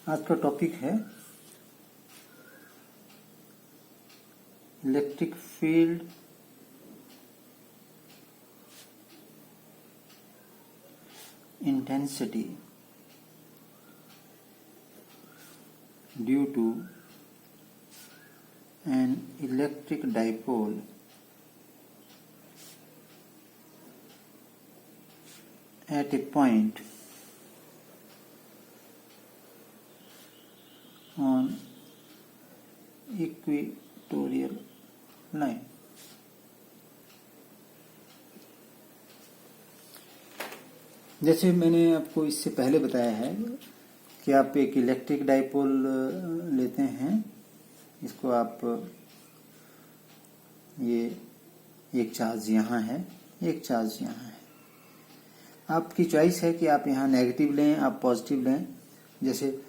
आज का टॉपिक है electric field intensity due to an electric dipole at a point on equatorial line. जैसे मैंने आपको इससे पहले बताया है कि आप एक इलेक्ट्रिक डाइपोल लेते हैं, इसको आप ये एक चार्ज यहाँ है, एक चार्ज यहाँ है। आपकी चॉइस है कि आप यहाँ नेगेटिव लें, आप पॉजिटिव लें। जैसे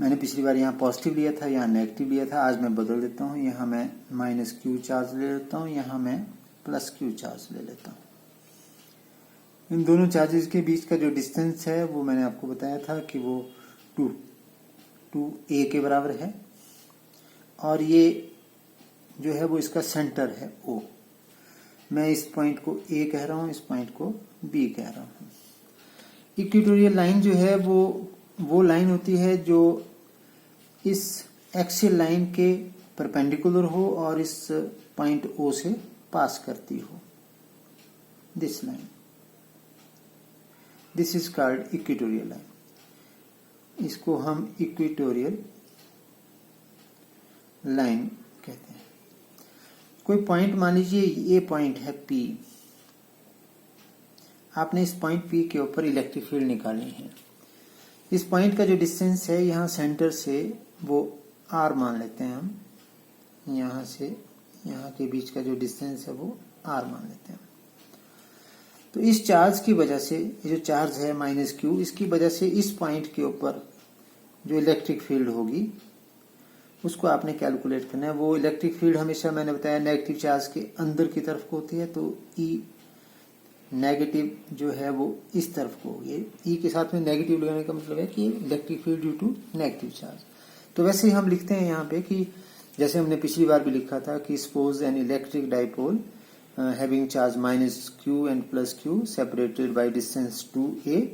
मैंने पिछली बार यहाँ पॉजिटिव लिया था, यहाँ नेगेटिव लिया था। आज मैं बदल देता हूँ, यहाँ मैं -q चार्ज ले लेता हूँ, यहाँ मैं +q चार्ज ले लेता हूँ। इन दोनों चार्जेस के बीच का जो डिस्टेंस है वो मैंने आपको बताया था कि वो 2a के बराबर है, और ये जो है वो इसका सेंटर है O। मैं इस पॉइंट को A कह रहा हूँ, इस पॉइंट को B कह रहा हूँ। इक्वेटोरियल लाइन जो है वो लाइन होती है जो इस एक्सियल लाइन के परपेंडिकुलर हो और इस पॉइंट O से पास करती हो। This line, this is called equatorial line. इसको हम इक्वेटोरियल लाइन कहते हैं। कोई पॉइंट मान लीजिए ये पॉइंट है P। आपने इस पॉइंट P के ऊपर इलेक्ट्रिक फील्ड निकालनी है। इस पॉइंट का जो डिस्टेंस है यहाँ सेंटर से वो R मान लेते हैं हम। यहाँ से यहाँ के बीच का जो डिस्टेंस है वो R मान लेते हैं। तो इस चार्ज की वजह से, ये जो चार्ज है -q, इसकी वजह से इस पॉइंट के ऊपर जो इलेक्ट्रिक फील्ड होगी उसको आपने कैलकुलेट करना है। वो इलेक्ट्रिक फील्ड हमेशा मैंने बताया नेगेटिव चार्ज के अंदर की तरफ को होती है, तो E नेगेटिव जो है वो इस तरफ को होगी। E के साथ में नेगेटिव लगाने का मतलब है कि electric field due to negative charge. तो वैसे ही हम लिखते हैं यहाँ पे कि जैसे हमने पिछली बार भी लिखा था कि suppose an electric dipole having charge -q and +q separated by distance 2a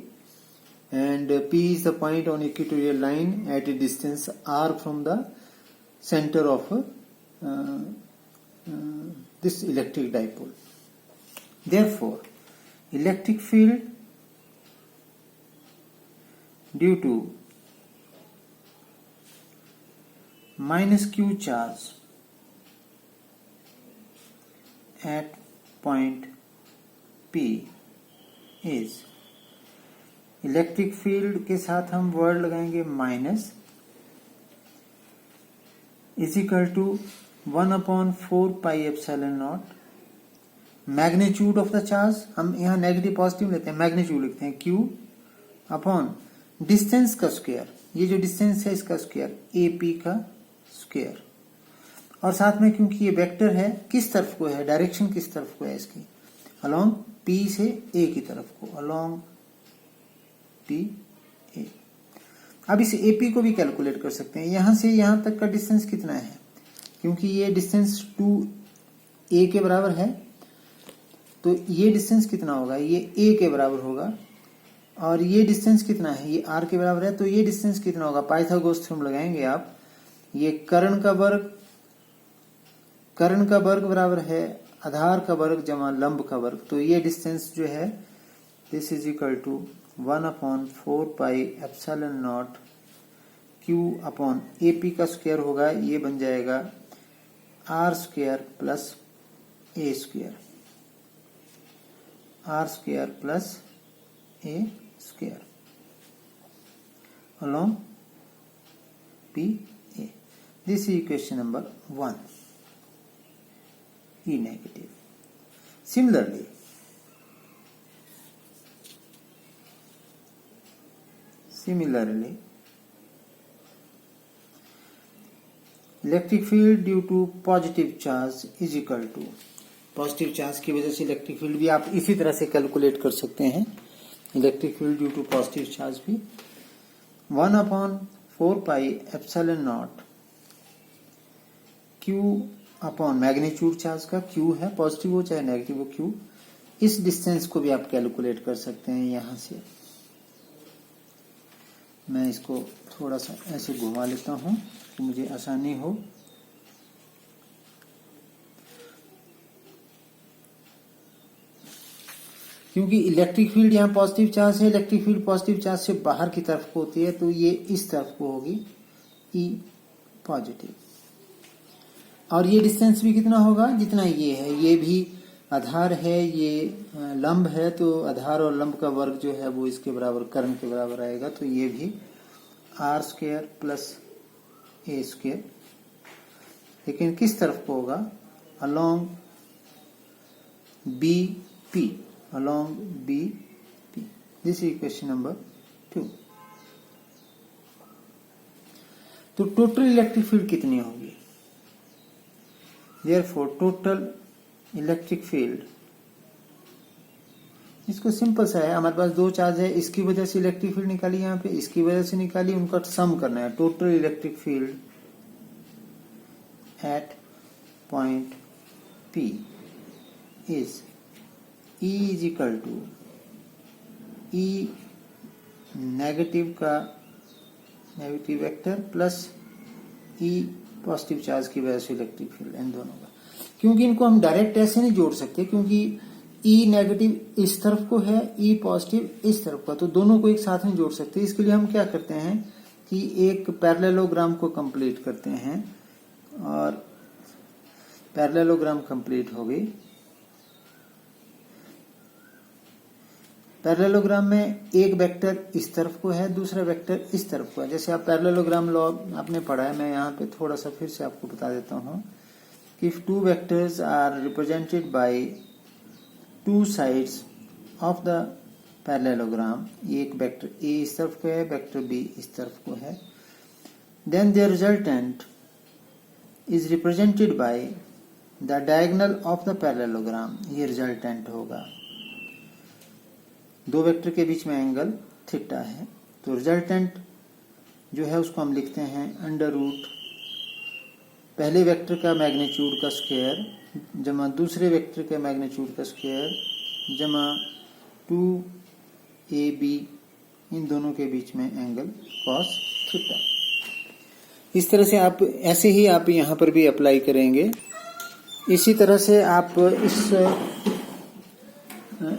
and P is the point on equatorial line at a distance r from the center of this electric dipole. Therefore, electric field due to -q charge at point P is, electric field के साथ हम word लगाएंगे minus = 1/4πε0 magnitude of the charge. हम यहाँ negative positive लेते हैं, magnitude लिखते हैं q अपॉन डिस्टेंस का स्क्वायर। ये जो डिस्टेंस है इसका स्क्वायर AP का स्क्वायर, और साथ में क्योंकि ये वेक्टर है किस तरफ को है, डायरेक्शन किस तरफ को है इसकी, अलोंग P से A की तरफ को, अलोंग P A। अब इस AP को भी कैलकुलेट कर सकते हैं। यहां से यहां तक का डिस्टेंस कितना है, क्योंकि ये डिस्टेंस 2a के बराबर है, तो ये डिस्टेंस कितना होगा, ये a के बराबर होगा। और ये डिस्टेंस कितना है, ये r के बराबर है, तो ये डिस्टेंस कितना होगा, पाइथागोरस थ्योरम लगाएंगे आप। ये कर्ण का वर्ग बराबर है आधार का वर्ग जमा लंब का वर्ग, तो ये डिस्टेंस जो है this is equal to 1/4πε0 q upon AP का स्क्वायर होगा, ये बन जाएगा r² plus a square, r² plus a square along PA. This is equation number 1, E negative. Similarly, electric field due to positive charge is equal to, positive charge की वजह से electric field भी आप इसी तरह से कैलकुलेट कर सकते हैं। Electric field due to positive charge भी 1/4 4 pi epsilon naught q upon magnitude charge का, क्यू है पॉजिटिव हो चाहे नेगेटिव हो क्यू। इस डिस्टेंस को भी आप कैलकुलेट कर सकते हैं यहां से। मैं इसको थोड़ा सा ऐसे घुमा लेता हूं कि मुझे आसानी हो। क्योंकि इलेक्ट्रिक फील्ड यहाँ पॉजिटिव चार्ज है, इलेक्ट्रिक फील्ड पॉजिटिव चार्ज से बाहर की तरफ को होती है, तो ये इस तरफ को होगी ई पॉजिटिव। और ये डिस्टेंस भी कितना होगा जितना ये है, ये भी आधार है, ये लंब है, तो आधार और लंब का वर्ग जो है वो इसके बराबर कर्ण के बराबर आएगा, तो ये भी R square plus A square. लेकिन किस तरफ को होगा, along B P, along B P. This is question number 2। तो टोटल इलेक्ट्रिक फील्ड कितनी होगी, देयरफॉर टोटल इलेक्ट्रिक फील्ड, इसको सिंपल सा है, हमारे पास दो चार्ज है, इसकी वजह से इलेक्ट्रिक फील्ड निकाली, यहाँ पे इसकी वजह से निकाली, उनका सम करना है। Total electric field at point P is E is equal to E negative का negative vector plus E positive charge की वजह से इलेक्ट्रिक फील्ड, इन दोनों का। क्योंकि इनको हम डायरेक्ट ऐसे नहीं जोड़ सकते, क्योंकि E नेगेटिव इस तरफ को है, E पॉजिटिव इस तरफ का, तो दोनों को एक साथ नहीं जोड़ सकते। इसके लिए हम क्या करते हैं कि एक पैरेललोग्राम को कंप्लीट करते हैं, और पैरेललोग्राम कंप्लीट हो गई। पैरेललोग्राम में एक वेक्टर इस तरफ को है, दूसरा वेक्टर इस तरफ को है। जैसे आप पैरेललोग्राम लॉ आपने पढ़ा है, मैं यहाँ पे थोड़ा सा फिर से आपको बता देता हूँ कि if two vectors are represented by two sides of the parallelogram, एक वेक्टर ए इस तरफ को है, वेक्टर बी इस तरफ को है, then their resultant is represented by the diagonal of the parallelogram. ये रिजल्टेंट होगा, दो वेक्टर के बीच में एंगल थीटा है, तो रिजल्टेंट जो है उसको हम लिखते हैं अंडर रूट पहले वेक्टर का मैग्नीट्यूड का स्क्वायर जमा दूसरे वेक्टर के मैग्नीट्यूड का स्क्वायर जमा 2ab, इन दोनों के बीच में एंगल कॉस थीटा। इस तरह से आप ऐसे ही आप यहाँ पर भी अप्लाई करेंगे। इसी तरह से आप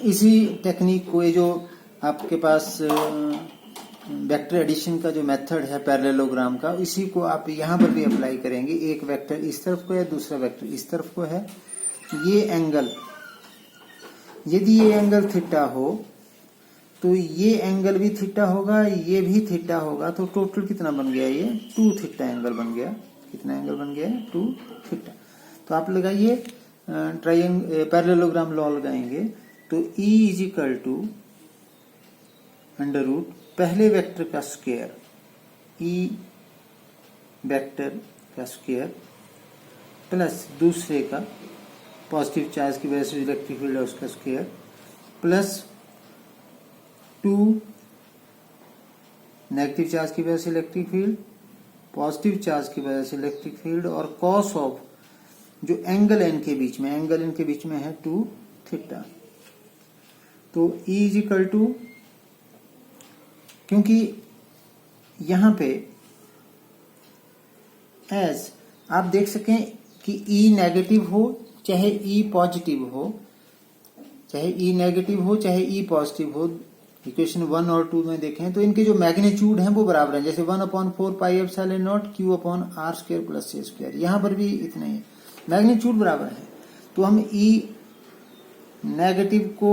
इसी टेक्निक को, ये जो आपके पास वेक्टर एडिशन का जो मेथड है पैरेललोग्राम का, इसी को आप यहाँ पर भी अप्लाई करेंगे। एक वेक्टर इस तरफ को है, दूसरा वेक्टर इस तरफ को है, ये एंगल, यदि ये एंगल थीटा हो तो ये एंगल भी थीटा होगा, ये भी थीटा होगा, तो टोटल कितना बन गया, ये 2 थीटा एंगल बन गया। कितना एंगल बन गया, 2 थीटा। तो आप लगाइए पैरेललोग्राम लॉ लगाएंगे, तो E is equal to under root पहले वेक्टर का स्क्वायर, E वेक्टर का स्क्वायर प्लस दूसरे का पॉजिटिव चार्ज की वजह से इलेक्ट्रिक फील्ड है उसका स्क्वायर प्लस 2 नेगेटिव चार्ज की वजह से इलेक्ट्रिक फील्ड, पॉजिटिव चार्ज की वजह से इलेक्ट्रिक फील्ड, और कॉस ऑफ जो एंगल इनके बीच में, एंगल इनके बीच में है 2 थीटा। तो E इज इक्वल टू, क्योंकि यहां पे एज आप देख सकें कि E नेगेटिव हो चाहे E पॉजिटिव हो, चाहे E नेगेटिव हो चाहे E पॉजिटिव हो, इक्वेशन 1 और 2 में देखें तो इनके जो मैग्नीट्यूड हैं वो बराबर हैं। जैसे 1/4 pi epsilon not Q upon R square plus C square, यहां पर भी इतना ही मैग्नीट्यूड बराबर है। तो हम E नेगेटिव को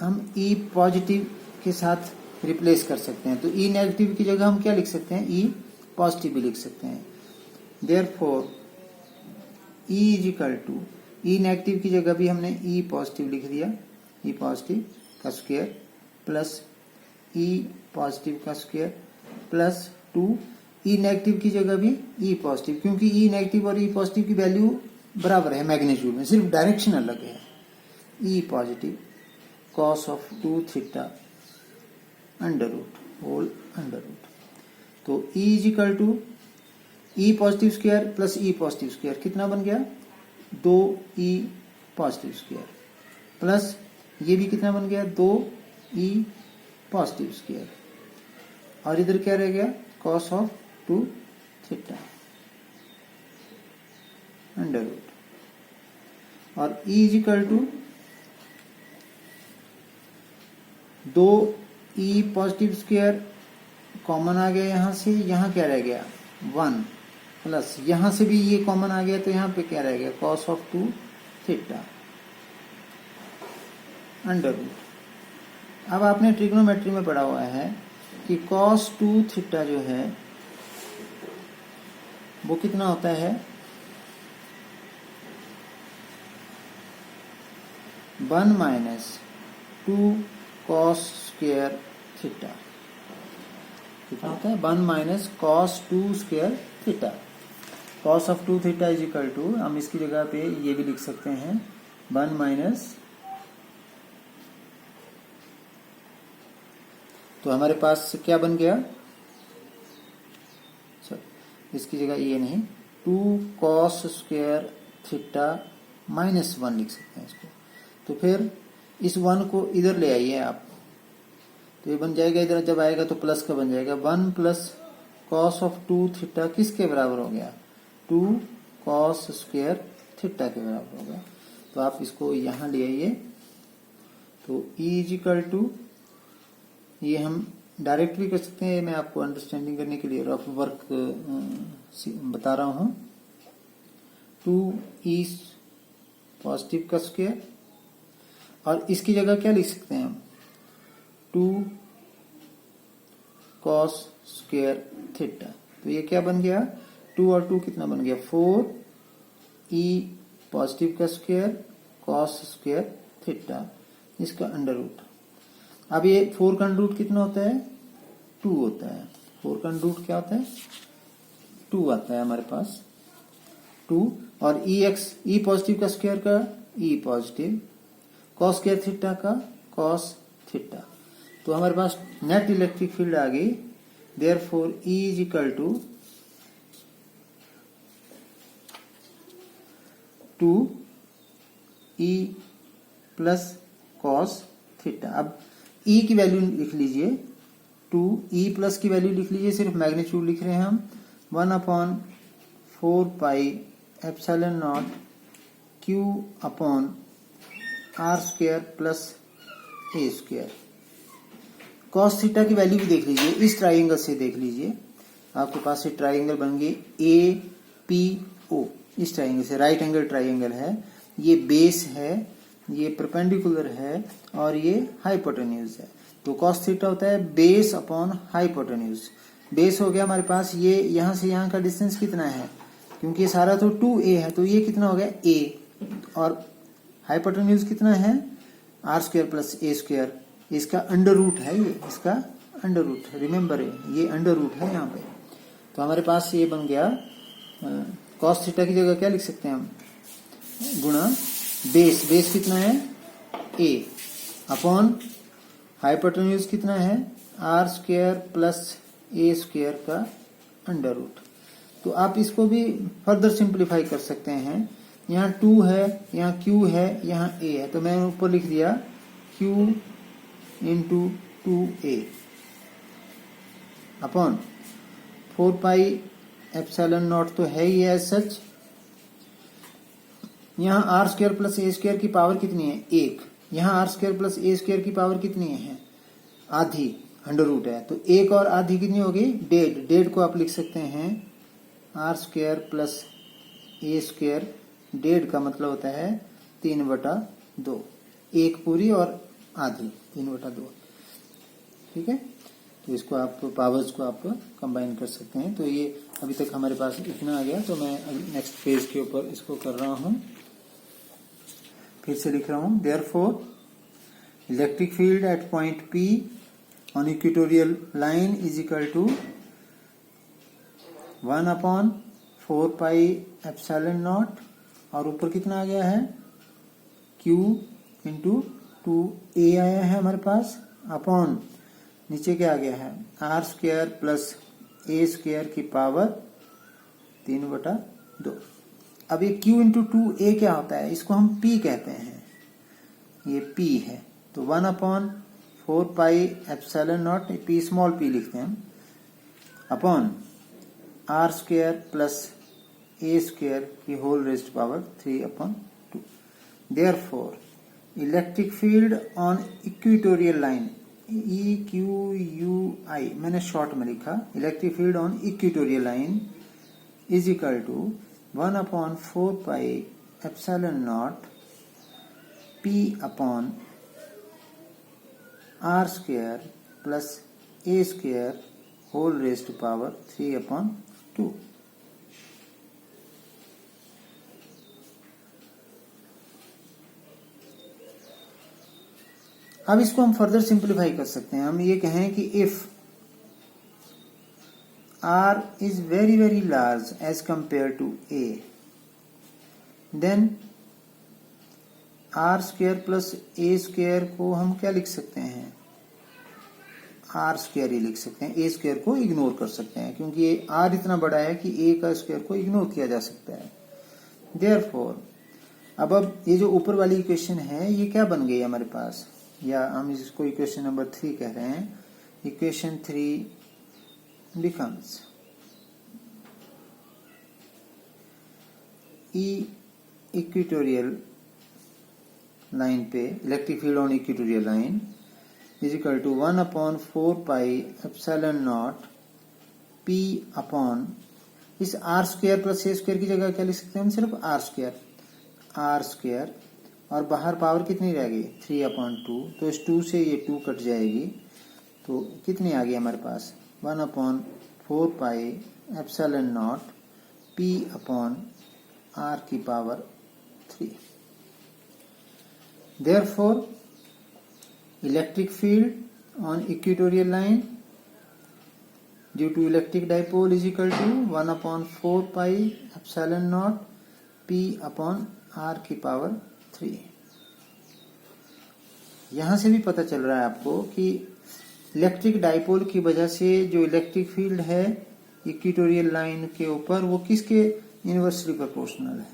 हम E पॉजिटिव के साथ रिप्लेस कर सकते हैं, तो E नेगेटिव की जगह हम क्या लिख सकते हैं, E पॉजिटिव भी लिख सकते हैं। Therefore E is equal to, E negative की जगह भी हमने E पॉजिटिव लिख दिया, E पॉजिटिव का स्क्वायर प्लस E पॉजिटिव का स्क्वायर प्लस 2 E नेगेटिव की जगह भी E पॉजिटिव, क्योंकि E नेगेटिव और E पॉजिटिव की वैल्यू बराबर है मैग्नीट्यूड में, सिर्फ डायरेक्शन अलग है। E positive cos of 2 theta under root whole under root. तो E is equal to E positive square plus E positive square कितना बन गया 2E पॉजिटिव स्क्वायर प्लस ये भी कितना बन गया 2E पॉजिटिव स्क्वायर और इधर क्या रह गया cos of 2 theta under root और E is equal to 2E positive square common आ गया यहां से, यहां क्या रह गया 1 प्लस यहां से भी ये कॉमन आ गया तो यहां पे क्या रह गया cos of 2 theta under root. अब आपने ट्रिग्नोमेट्री में पढ़ा हुआ है कि cos 2 थीटा जो है वो कितना होता है 1 माइनस 2 cos स्क्वायर थीटा कितना होता है 1 minus cos 2 square theta. cos of 2 theta is equal to हम इसकी जगह पे ये भी लिख सकते हैं 1 माइनस, तो हमारे पास क्या बन गया इसकी जगह ये नहीं 2 cos स्क्वायर थीटा माइनस 1 लिख सकते हैं इसको। तो फिर इस 1 को इधर ले आइए आप, तो ये बन जाएगा इधर जब आएगा तो प्लस का बन जाएगा 1 प्लस cos ऑफ 2 थीटा किसके बराबर हो गया 2 cos स्क्वायर थीटा के बराबर हो गया। तो आप इसको यहां ले आइए तो E इज इक्वल टू ये हम डायरेक्ट भी कर सकते हैं, मैं आपको अंडरस्टैंडिंग करने के लिए रफ वर्क बता रहा हूं 2E पॉजिटिव का स्क्वायर और इसकी जगह क्या लिख सकते हैं हम 2 cos स्क्वायर थीटा। तो ये क्या बन गया 2 और 2 कितना बन गया 4E पॉजिटिव का स्क्वायर cos स्क्वायर थीटा इसका अंडर रूट। अब ये 4 का अंडर रूट कितना होता है 2 होता है, 4 का अंडर रूट क्या होता है 2 आता है हमारे पास 2 और E पॉजिटिव का स्क्वायर का E positive cos square theta का cos थीटा। तो हमारे पास नेट इलेक्ट्रिक फील्ड आ गई, therefore E is equal to 2E plus cos theta. अब E की वैल्यू लिख लीजिए 2E प्लस की वैल्यू लिख लीजिए, सिर्फ मैग्नीट्यूड लिख रहे हैं हम 1/4 pi epsilon not Q upon R square plus A square. cos theta की वैल्यू भी देख लीजिए, इस ट्राइंगल से देख लीजिए, आपके पास ये ट्राइंगल बन गई APO, इस ट्राइंगल से राइट एंगल ट्राइंगल है, ये बेस है, ये परपेंडिकुलर है और ये हाइपोटेन्यूज है। तो cos थीटा होता है बेस अपॉन हाइपोटेन्यूज। बेस हो गया हमारे पास, ये यहां से यहां का डिस्टेंस कितना है क्योंकि ये सारा तो 2a है तो ये कितना हो गया a और हाइपोटेन्यूज कितना है r square plus a square, इसका अंडर रूट है, ये इसका अंडर रूट है, रिमेम्बर ये अंडर रूट है यहाँ पे। तो हमारे पास ये बन गया cos थीटा की जगह क्या लिख सकते हैं हम गुणा बेस कितना है a अपॉन हाइपोटेन्यूज कितना है r square plus a square का अंडर रूट। तो आप इसको भी फर्दर सिंप्लीफाई कर सकते हैं, यहाँ 2 है, यहाँ Q है, यहाँ A है, तो मैंने ऊपर लिख दिया Q into 2A upon 4 pi epsilon not तो है ही एज सच, यहाँ r square plus a square की पावर कितनी है 1, यहाँ r square plus a square की पावर कितनी है आधी, अंडर रूट है, तो 1 और आधी कितनी होगी 1.5 को आप लिख सकते हैं r square plus a square, 1.5 का मतलब होता है 3/2, 1 पूरी और आधी 3/2, ठीक है। तो इसको आप पावर्स को आप कंबाइन कर सकते हैं। तो ये अभी तक हमारे पास इतना आ गया, तो मैं नेक्स्ट पेज के ऊपर इसको कर रहा हूं, फिर से लिख रहा हूं therefore electric field at point P on equatorial line is equal to 1/4 pi epsilon naught और ऊपर कितना आ गया है Q इंटू 2A आया है हमारे पास अपॉन नीचे क्या आ गया है r square plus A square की पावर 3/2। अब ये q इंटू 2a क्या होता है, इसको हम p कहते हैं, ये p है। तो 1/4 pi epsilon naught, p small p लिखते हैं हम, upon r square plus a square की whole raised power 3/2। Therefore electric field on equatorial line, EQUI मैंने शॉर्ट में लिखा, electric field on equatorial line is equal to 1/4 pi epsilon naught P upon R square plus A square whole raised power 3/2। अब इसको हम further simplify कर सकते हैं। हम ये कहें कि if R is very very large as compare to A, then R square plus A square को हम क्या लिख सकते हैं, R स्क्वायर ही लिख सकते हैं, A स्क्वायर को इग्नोर कर सकते हैं, क्योंकि ये R इतना बड़ा है कि A का स्क्वायर को इग्नोर किया जा सकता है। देयरफॉर अब ये जो ऊपर वाली इक्वेशन है ये क्या बन गई हमारे पास, या हम इसको इक्वेशन नंबर 3 कह रहे हैं। इक्वेशन 3 बिकम्स इक्वेटोरियल लाइन पे electric field on equatorial line is equal to 1/4 pi epsilon naught P upon, इस R square plus A square की जगह क्या लिख सकते हैं हम, सिर्फ R स्क्वायर, और बाहर पावर कितनी रह गई 3/2, तो इस 2 से ये 2 कट जाएगी, तो कितनी आ गई हमारे पास 1/4 pi epsilon naught P upon R की power 3। Therefore electric field on equatorial line due to electric dipole is equal to 1/4 pi epsilon naught P upon R की पावर 3। यहां से भी पता चल रहा है आपको कि इलेक्ट्रिक डाइपोल की वजह से जो इलेक्ट्रिक फील्ड है इक्वेटोरियल लाइन के ऊपर वो किसके इनवर्सली प्रोपोर्शनल है,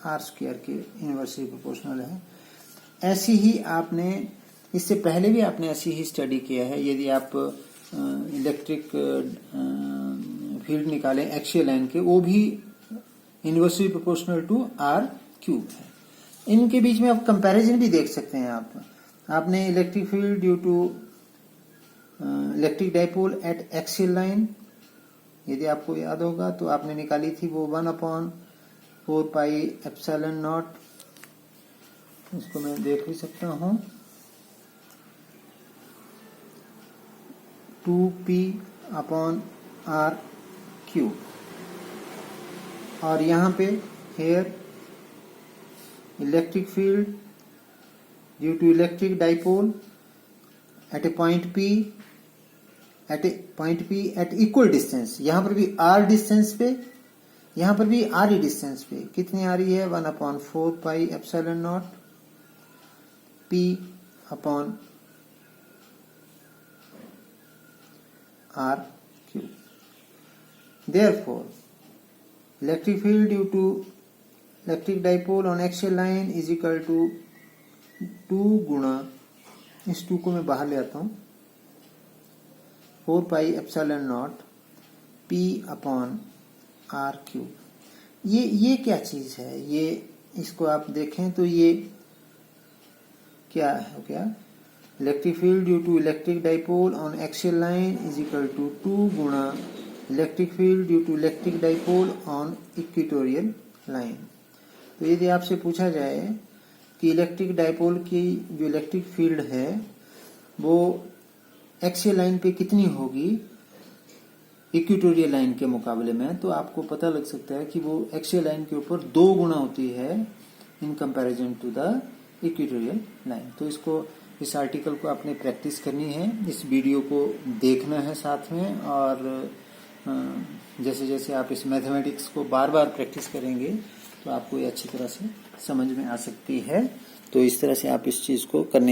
R स्क्वायर के इनवर्सली प्रोपोर्शनल है। ऐसी ही आपने इससे पहले भी आपने ऐसी ही स्टडी किया है। यदि आप इलेक्ट्रिक फील्ड निकालें एक्सियल लाइन के, वो भी inversely proportional to R cube है। इनके बीच में आप कंपैरिजन भी देख सकते हैं। आपने electric field due to electric dipole at axial line, यदि आपको याद होगा तो आपने निकाली थी वो 1/4 पाई एप्सिलॉन नॉट, इसको मैं देख भी सकता हूं, 2P अपॉन R क्यूब, और यहां पे here electric field due to electric dipole at a point P at equal distance, यहां पर भी R डिस्टेंस पे, यहां पर भी R ही डिस्टेंस पे, कितनी आ रही है 1/4 pi epsilon naught P upon R cube. Therefore electric field due to electric dipole on axial line is equal to 2 गुणा, इस 2 को मैं बाहर ले आता हूं, 4 pi epsilon naught P upon R cube. ये क्या चीज है, ये इसको आप देखें तो ये क्या हो गया, electric field due to electric dipole on axial line is equal to 2 गुणा electric field due to electric dipole on equatorial line. तो यदि आपसे पूछा जाए कि इलेक्ट्रिक डाइपोल की जो इलेक्ट्रिक फील्ड है वो एक्सियल लाइन पे कितनी होगी इक्वेटोरियल लाइन के मुकाबले में, तो आपको पता लग सकता है कि वो एक्सियल लाइन के ऊपर 2 गुना होती है in comparison to the equatorial line. तो इसको, इस आर्टिकल को आपने प्रैक्टिस करनी है, इस वीडियो को देखना है साथ में, और जैसे जैसे आप इस मैथमेटिक्स को बार बार प्रैक्टिस करेंगे तो आपको ये अच्छी तरह से समझ में आ सकती है। तो इस तरह से आप इस चीज को करने